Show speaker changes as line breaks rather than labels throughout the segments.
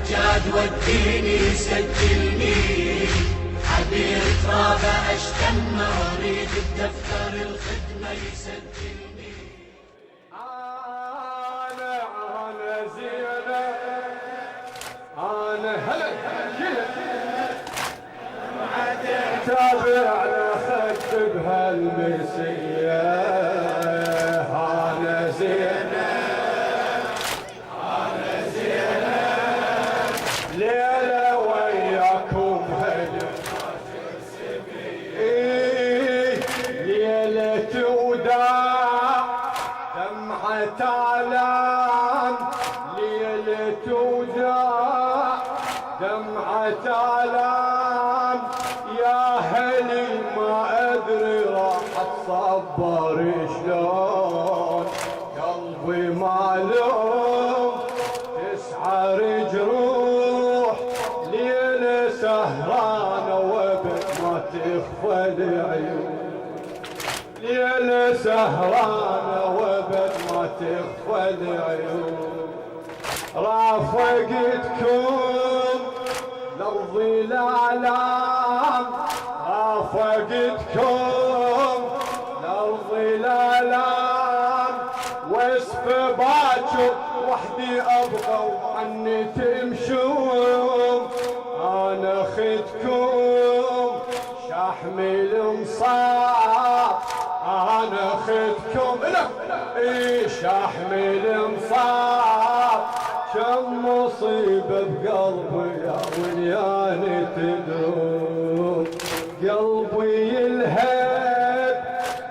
سجاد وديني سجلني، عبير ترابه اشتم اريد بدفتر الخدمه يسجلني.
انا زينه انا هلا تابعنا خد بهالمسيه. انا زينه ليلة وياكم هلا ليلة وداع دمعة آلام، ليلة وداع دمعة آلام. يا هلي ما أدري راح أتصبر شلون، قلبي معلوم تسعر جروح. ليلة سهرانة وبد ما تخفى العيون، ليلة سهرانة وبد ما تخفى العيون. رافقتكم لارضي الآلام، رافقتكم لارضي الآلام. واسف باكر وحدي ابغى وعني تمشون. انا اخذكم شحم المصاب، انا اخذكم شحم المصاب. كم مصيبه بقلبي يا ولياني تدرون، قلبي يلهب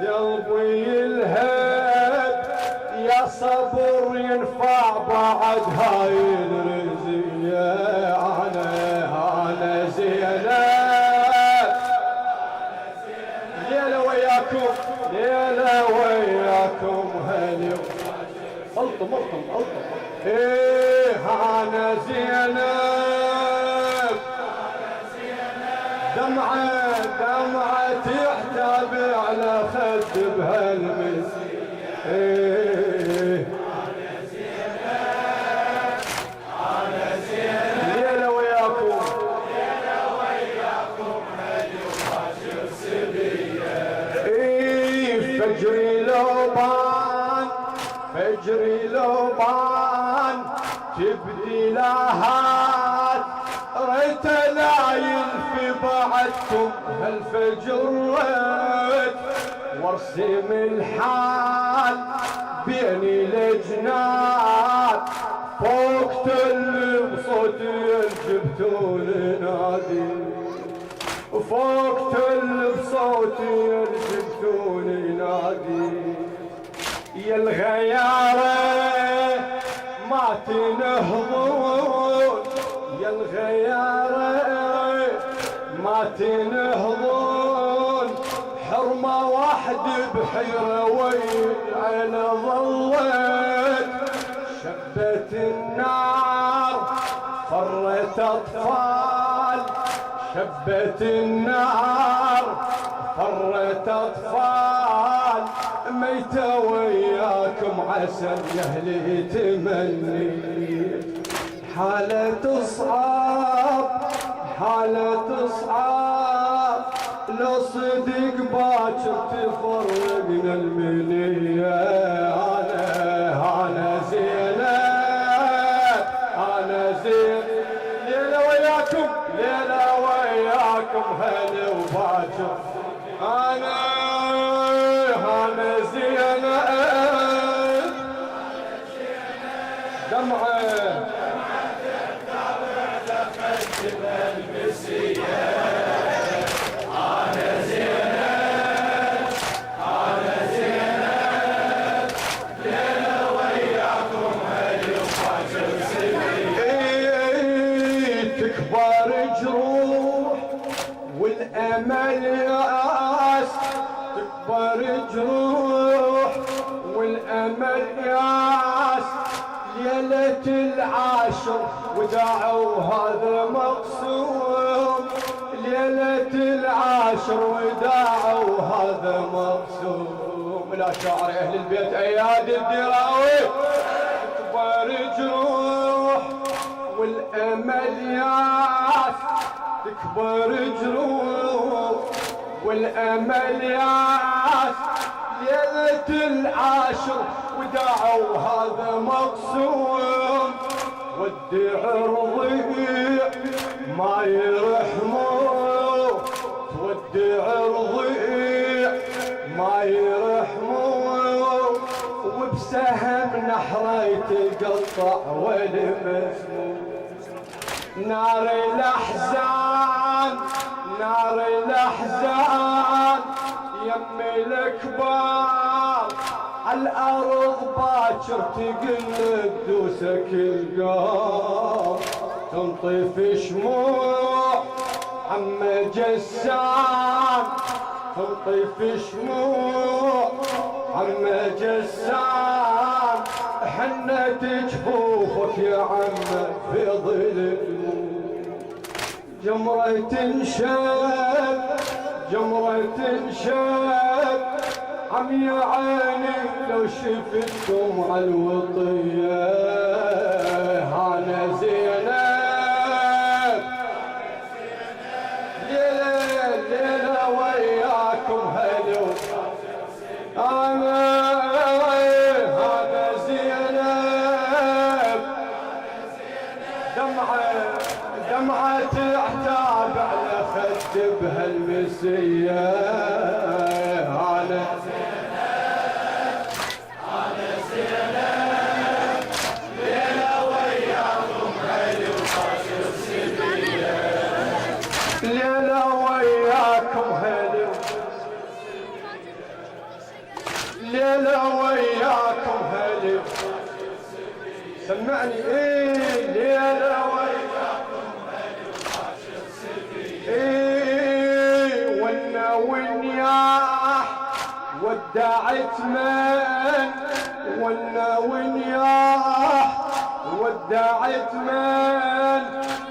قلبي يلهب. يا صبر ينفع بعد هاي الرزية. أنا زينب ليلة وياكم ليلة وياكم هلي الطم ايه. أنا زينب دمعة تحتاب على خد بهالمسية. ايه انا زينب ليلة وياكم هلي وحاشر سبية. ايه فجري لوبان تبدي لهات. ريت لايل في بعدكم هالفجر ريت، وارسم الحال بيني لجنات. فوق تل بصوتي الجبتون نادي، فوق تل بصوتي الجبتون نادي. يا الغيارة ما تنهضون، يا الغيارة ما تنهضون. حرمة واحد بحيرة وين ظلت. شبت النار فرت أطفال، شبت النار فرت أطفال. ميتة وياكم عسى يهلي تمني. حالة صعب لو صدق باكر تفرقنا المنية. أنا زينب ليلة وياكم هلا وباكر. أنا زينب دمعة أنا زينب ليلة وياكم هلي وحاشر سبيل. تكبر جروح والأمل ياس، تكبر جروح والأمل ياس. ليلة العاشر وداعوا هذا مقسوم، ليلة العاشر وداعوا هذا مقسوم. لا شاعر أهل البيت أياد الدراوي. تكبر جروح والأمل والامل ياس تكبر جروح والامل ياس ليلة العاشر ودعوا هذا مقسوم ودع رضيع ما يرحموه ودع رضيع ما يرحموه وبسهم نحره يتقطع والمسموم نار الاحزان نار الاحزان يم الكبار عالارض باكر تقل دوسك القار تنطف شموع عم جسام تنطف شموع عم جسام حنة جفوفك يا عم في ظل جمرة تنشب جمرة تنشب عم يا عيني لو شفتكم عالوطية هانا زينب ليلة ليلة وياكم هلو أنا هذا زينب دمعة تعتاب على خد بهالمسية أنا زينب ليلة وياكم هلو خاشر سبية ليلة وياكم هلو ليلة وياكم هلو سمعني ايه ليلة وياكم هلو خاشر سبية ايه ونا ونياح ودعت من ونا ونياح ودعت من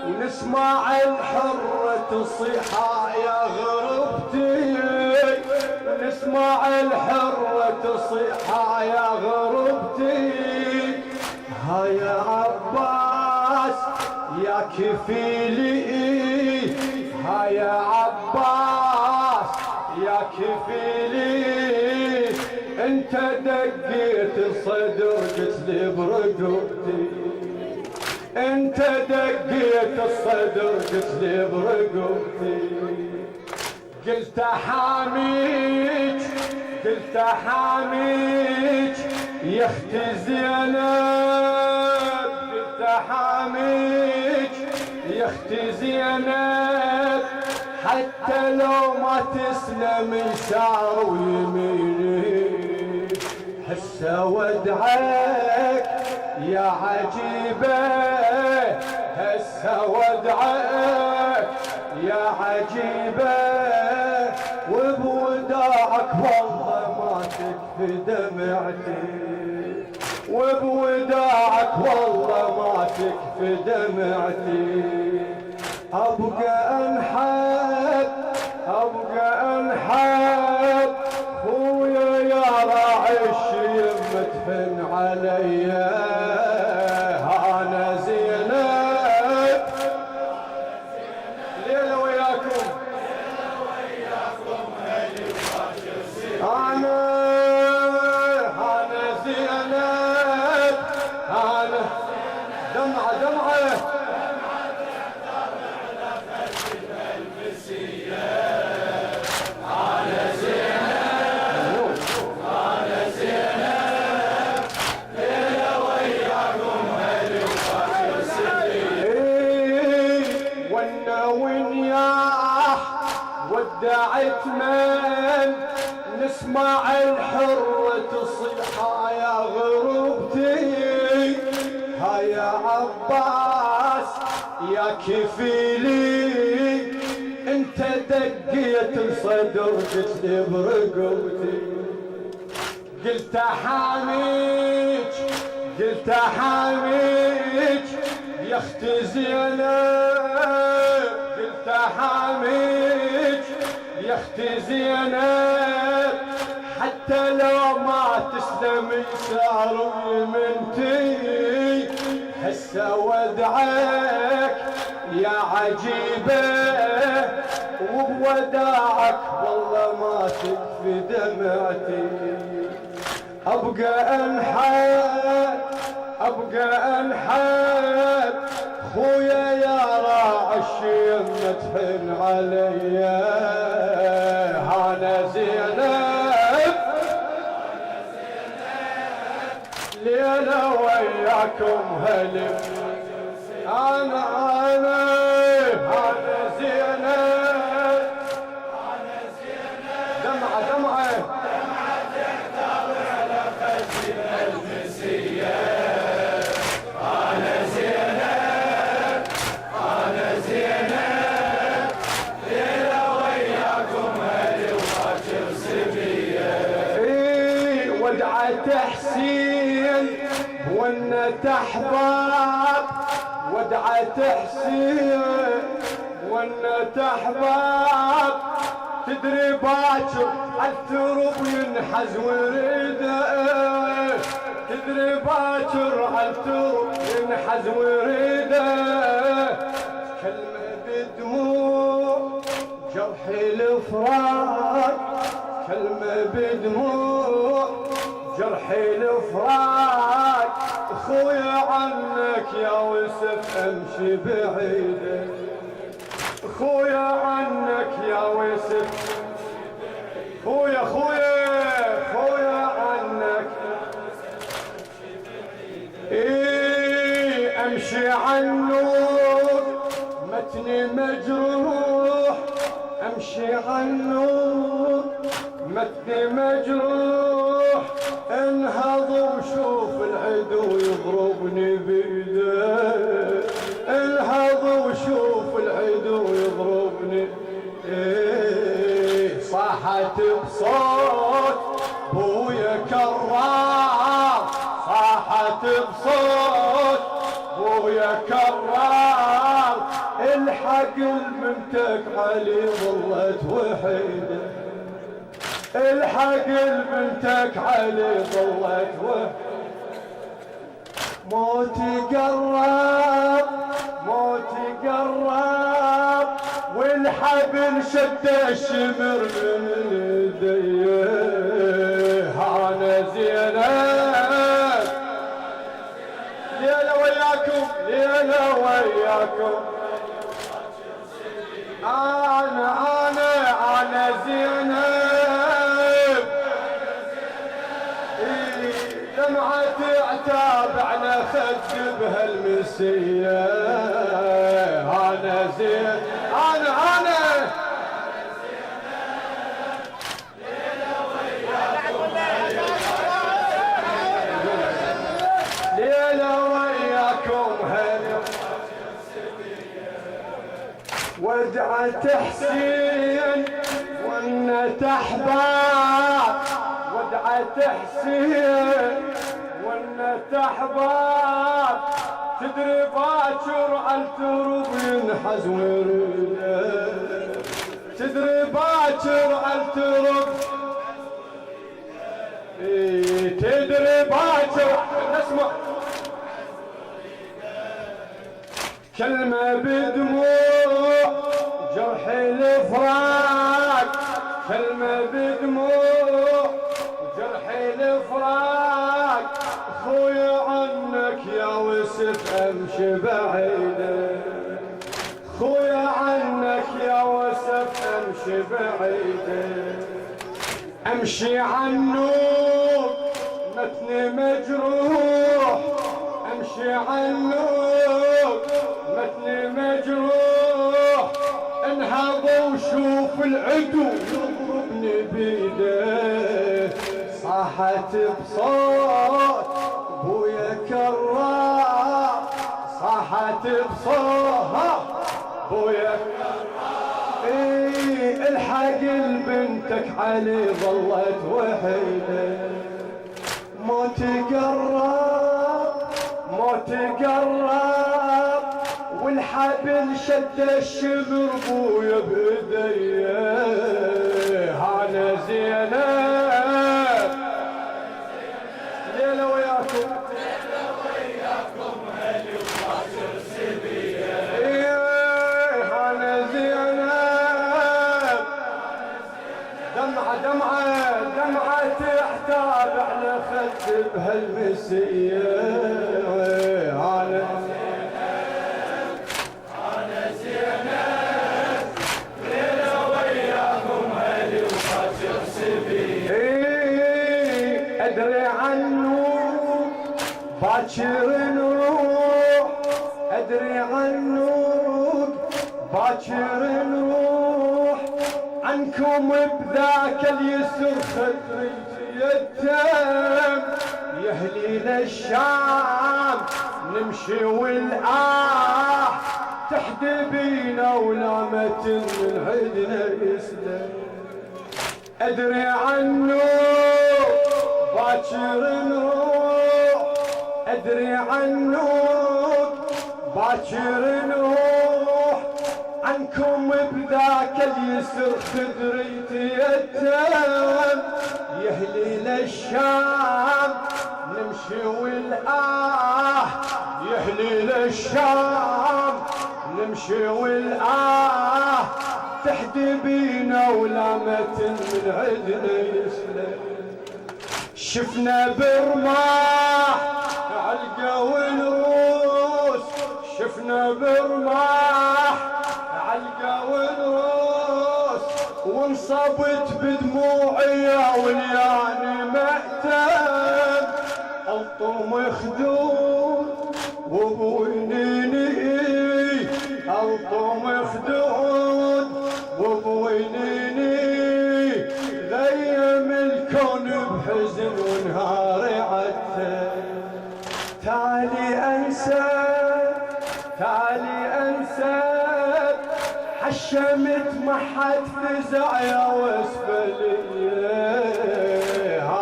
ونسمع الحرة تصيح يا غربتي ونسمع الحرة تصيح يا غربتي ها يا عباس يا كفيلي ها يا عباس يا كفيلي انت دقيت الصدر قلت لي برقبتي انت دقيت الصدر قلت لي برقبتي قلت حاميك قلت حاميك يا اختي زينب قلت حاميك يا اختي زينب حتى لو ما تسلم يسار ويميني هسه ودعك يا عجيبة هسه ودعك يا عجيبة وبوداعك والله ما تكفي دمعتي وبوداعك والله ما تكفي دمعتي ابقى انحب ابقى انحب خويا يا راعي الشيم مدفن عليا انا زينب ليلة وياكم انا زينب انا دمعة ودعت من نسمع الحرة تصيح يا غربتي ها يا عباس يا كفيلي انت دقيت الصدر قلت لي برقبتي قلت حاميك قلت حاميك يا اختي زينب قلت حاميك يا اختي زينب حتى لو ما تسلم يسار يمنتي هسه ودعك يا عجيبة وبوداعك والله ما تكفي دمعتي ابقى انحب خويا يا راعي الشيم تحن عليا هانا زينب ليلة وياكم هلم انا هانا زينب دمعة
تحتضر على خزي المسية انا زينب ليلة وياكم هلي وباكر سبية
ودعة حسين ونت احباب ودعة حسين ونت احباب تدري باكر عالثرب ينحز وريده تدري باكر عالثرب ينحز وريده كلمة بدموع جرحي الفراق كلمة بدموع جرحي الفراق خويا عنك يا وسف امشي بعيدة خويا عنك يا وسف خويا عنك امشي عنك متني مجروح امشي عنك متني مجروح انهض وشوف العدو يضربني بيده انهض وشوف العدو يضربني صاحت بصوت بويا كرار صاحت بصوت بويا كرار الحق البنتك علي ظلت وحيده الحق البنتك علي ظلت وحيده موتي قرب والحبل شد الشمر من يديه انا زينب ليلة وياكم انا زينب دمعة عتاب على خد بهالمسية انا زين ليلة وياكم هلا ودعة حسين ونت احباب ودعة حسين ونت احباب تدري باكر عالثرب ينحز ورده تدري باكر عالثرب تدري باكر نسمع كلمة بدموع جرحي الفراق كلمة بدموع جرحي الفراق خويا عنك يا وسف امشي بعيدة خويا عنك يا وسف امشي بعيدة امشي عنك متني مجروح امشي عنك متني مجروح انهض وشوف العدو يضربني بيده صاحت بصوت بويا كرار صاحت بصوت بويا الحق البنتك علي ظلت وحيده موتي قرب والحبل شد الشمر بويا بيديه انا زينب ليلة وياكم هلي تابع لخد بهالمسية.
أنا زينب ليلة وياكم هلي وباكر سبيل.
أدري عنه باكر نروح، أدري عنه باكر نروح، عنكم بذاك اليسر خدري يتم. يا اهلي للشام نمشي والآه، تحدي بينا ولامة من عدنا يسلم. أدري عنه باكر نروح، أدري عنه باكر نروح، عنكم بذاك اليسر خدري تيتم. يا اهلي للشام نمشي والآه، يا اهلي للشام نمشي والآه، تحدي بينا ولامة من عدنا يسلم. شفنا برماح علقة ونروس، شفنا برماح علقة ونروس، وانصبت بدموعي ولياني مأتم. الطم خدود وبوينيني، الطم خدود وبوينيني، غيم الكون بحزن ونهاري عتم. تعالي انسى، تعالي انسى، حشمت ما حد فزع يا واسفلية.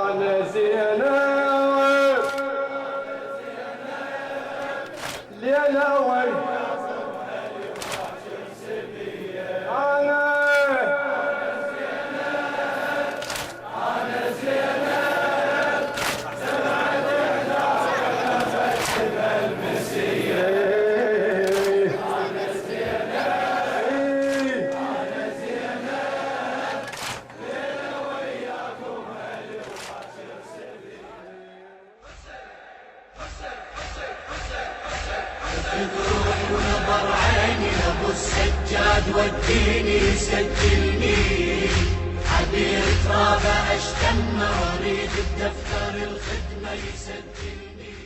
انا زينب ليلة وياكم هلي وباكر سبية.
أنا زينب سمعت إحدى فتح بالمسية. أنا زينب أنا زينب ليلة وياكم هلي وباكر سبية.
روح ونظر عيني ابو السجاد وديني سجلني، عبير ترابه اشتم اريد بدفتر الخدمه يسجلني.